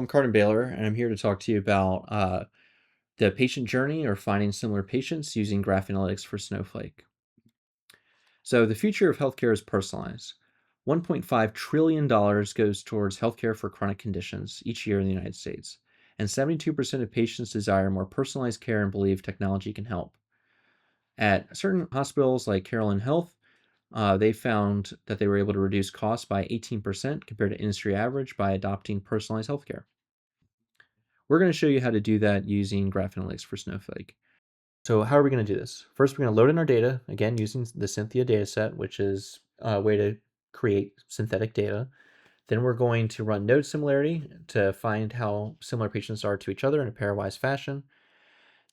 I'm Carden Baylor, and I'm here to talk to you about the patient journey or finding similar patients using Graph Analytics for Snowflake. So the future of healthcare is personalized. $1.5 trillion goes towards healthcare for chronic conditions each year in the United States, and 72% of patients desire more personalized care and believe technology can help. At certain hospitals like Carolyn Health, they found that they were able to reduce costs by 18% compared to industry average by adopting personalized healthcare. We're going to show you how to do that using Graph Analytics for Snowflake. So how are we going to do this? First, we're going to load in our data, again, using the Cynthia dataset, which is a way to create synthetic data. Then we're going to run node similarity to find how similar patients are to each other in a pairwise fashion.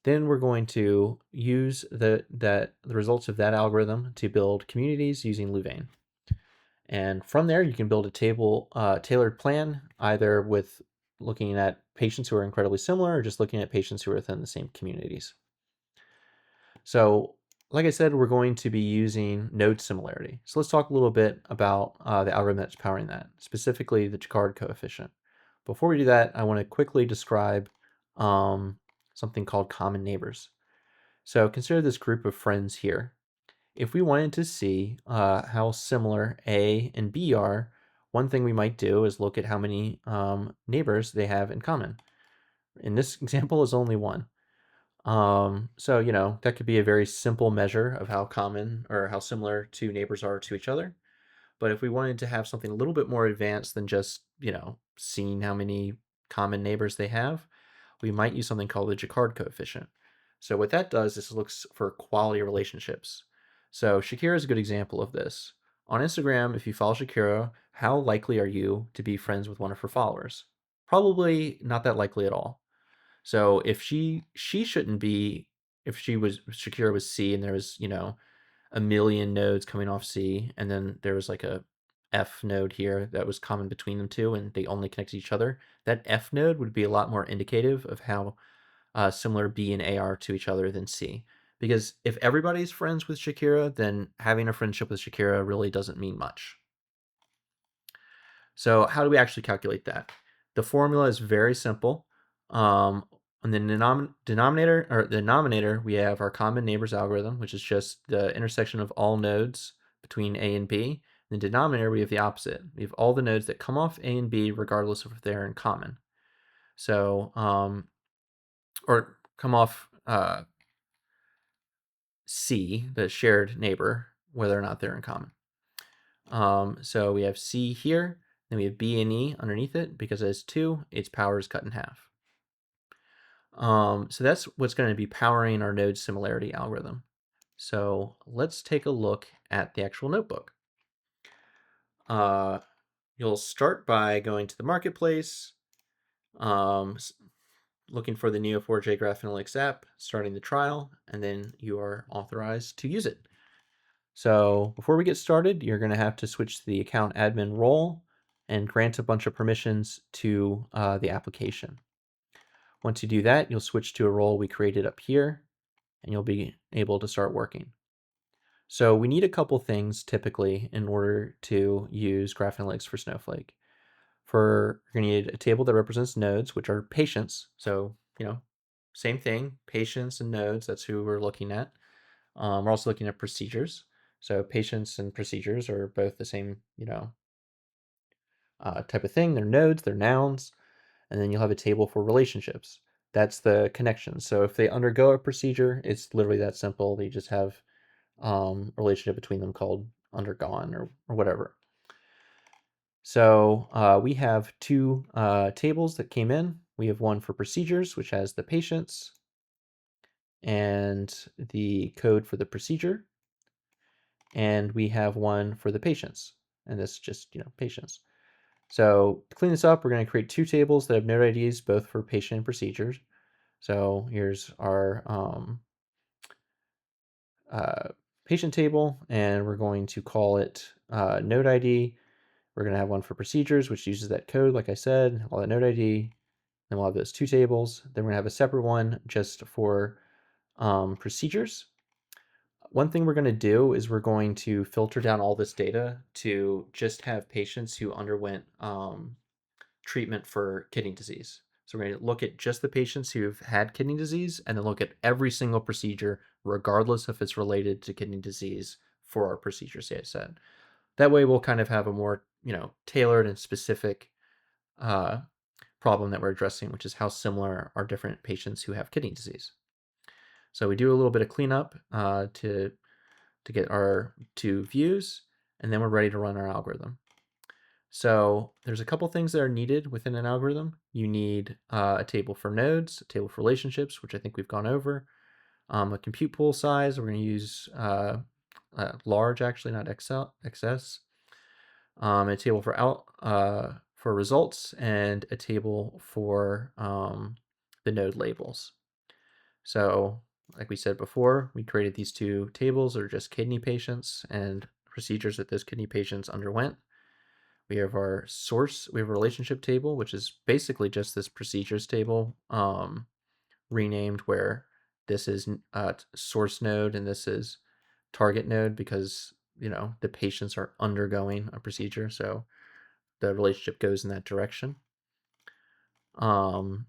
Then we're going to use the results of that algorithm to build communities using Louvain. And from there, you can build a tailored plan, either with looking at patients who are incredibly similar or just looking at patients who are within the same communities. So like I said, we're going to be using node similarity. So let's talk a little bit about the algorithm that's powering that, specifically the Jaccard coefficient. Before we do that, I want to quickly describe something called common neighbors. So consider this group of friends here. If we wanted to see how similar A and B are, one thing we might do is look at how many neighbors they have in common. In this example is only one. So, that could be a very simple measure of how common or how similar two neighbors are to each other. But if we wanted to have something a little bit more advanced than just, seeing how many common neighbors they have, we might use something called the Jaccard coefficient. So what that does is it looks for quality relationships. So Shakira is a good example of this. On Instagram, if you follow Shakira, how likely are you to be friends with one of her followers? Probably not that likely at all. So if she shouldn't be, if Shakira was C and there was, a million nodes coming off C, and then there was like a F node here that was common between them two, and they only connect to each other, that F node would be a lot more indicative of how similar B and A are to each other than C. Because if everybody's friends with Shakira, then having a friendship with Shakira really doesn't mean much. So how do we actually calculate that? The formula is very simple. On the denominator, we have our common neighbors algorithm, which is just the intersection of all nodes between A and B. In the denominator, we have the opposite. We have all the nodes that come off A and B, regardless of if they're in common. So, or come off C, the shared neighbor, whether or not they're in common. So we have C here, then we have B and E underneath it. Because it has 2, its power is cut in half. So that's what's going to be powering our node similarity algorithm. So let's take a look at the actual notebook. You'll start by going to the marketplace, looking for the Neo4j Graph Analytics App, starting the trial, and then you are authorized to use it. So before we get started, you're going to have to switch to the account admin role and grant a bunch of permissions to the application. Once you do that, you'll switch to a role we created up here, and you'll be able to start working. So we need a couple things typically in order to use Graph Analytics for Snowflake. You're going to need a table that represents nodes, which are patients. So, same thing, patients and nodes, that's who we're looking at. We're also looking at procedures. So patients and procedures are both the same, type of thing. They're nodes, they're nouns. And then you'll have a table for relationships. That's the connection. So if they undergo a procedure, it's literally that simple. They just have a relationship between them called undergone or whatever. So we have 2 tables that came in. We have one for procedures, which has the patients and the code for the procedure. And we have one for the patients. And this is just, patients. So to clean this up, we're going to create 2 tables that have node IDs, both for patient and procedures. So here's our patient table, and we're going to call it node ID. We're going to have one for procedures, which uses that code, like I said, all that node ID. Then we'll have those 2 tables. Then we're going to have a separate one just for procedures. One thing we're going to do is we're going to filter down all this data to just have patients who underwent treatment for kidney disease. So we're going to look at just the patients who've had kidney disease and then look at every single procedure, regardless if it's related to kidney disease for our procedure set. That way we'll kind of have a more, tailored and specific problem that we're addressing, which is how similar are different patients who have kidney disease. So we do a little bit of cleanup to get our two views, and then we're ready to run our algorithm. So there's a couple things that are needed within an algorithm. You need a table for nodes, a table for relationships, which I think we've gone over, a compute pool size. We're going to use large, actually, not XS, a table for results, and a table for the node labels. So like we said before, we created these two tables that are just kidney patients and procedures that those kidney patients underwent. We have our source, we have a relationship table, which is basically just this procedures table renamed, where this is source node and this is target node, because the patients are undergoing a procedure, so the relationship goes in that direction. So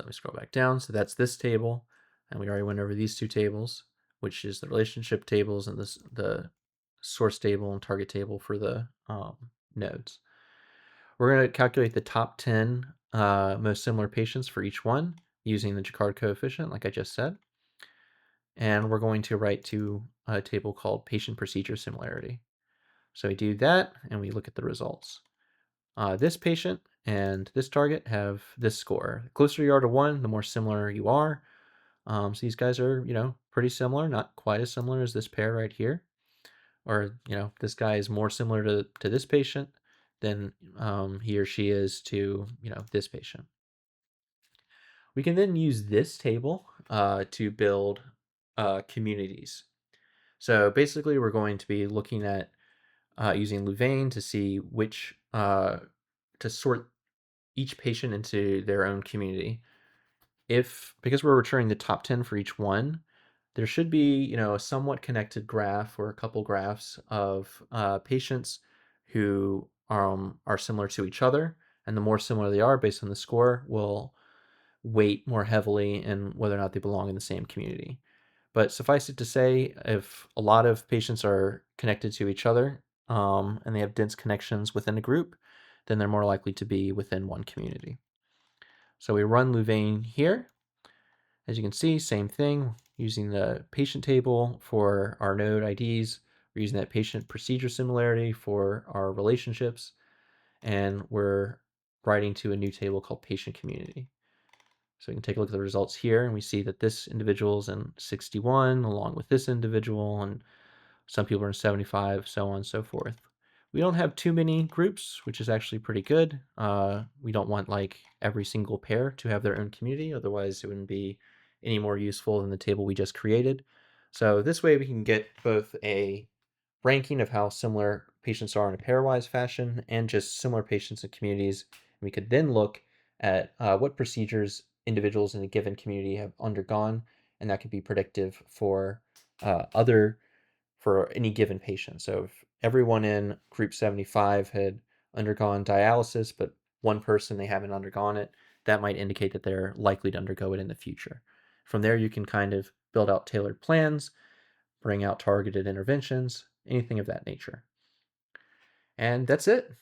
let me scroll back down. So that's this table, and we already went over these two tables, which is the relationship tables and the source table and target table for the nodes. We're going to calculate the top 10 most similar patients for each one using the Jaccard coefficient, like I just said. And we're going to write to a table called patient procedure similarity. So we do that, and we look at the results. This patient and this target have this score. The closer you are to 1, the more similar you are. So these guys are, pretty similar, not quite as similar as this pair right here. Or, this guy is more similar to this patient than he or she is to, this patient. We can then use this table to build communities. So basically, we're going to be looking at using Louvain to see which, to sort each patient into their own community. Because we're returning the top 10 for each one, there should be, a somewhat connected graph or a couple graphs of patients who are similar to each other. And the more similar they are based on the score will weight more heavily in whether or not they belong in the same community. But suffice it to say, if a lot of patients are connected to each other and they have dense connections within a group, then they're more likely to be within one community. So we run Louvain here. As you can see, same thing, using the patient table for our node IDs. We're using that patient procedure similarity for our relationships, and we're writing to a new table called patient community. So we can take a look at the results here, and we see that this individual is in 61, along with this individual, and some people are in 75, so on and so forth. We don't have too many groups, which is actually pretty good. We don't want like every single pair to have their own community, otherwise it wouldn't be any more useful than the table we just created. So this way we can get both a ranking of how similar patients are in a pairwise fashion and just similar patients and communities. We could then look at what procedures individuals in a given community have undergone, and that could be predictive for for any given patient. So if everyone in group 75 had undergone dialysis, but one person they haven't undergone it, that might indicate that they're likely to undergo it in the future. From there, you can kind of build out tailored plans, bring out targeted interventions, anything of that nature. And that's it.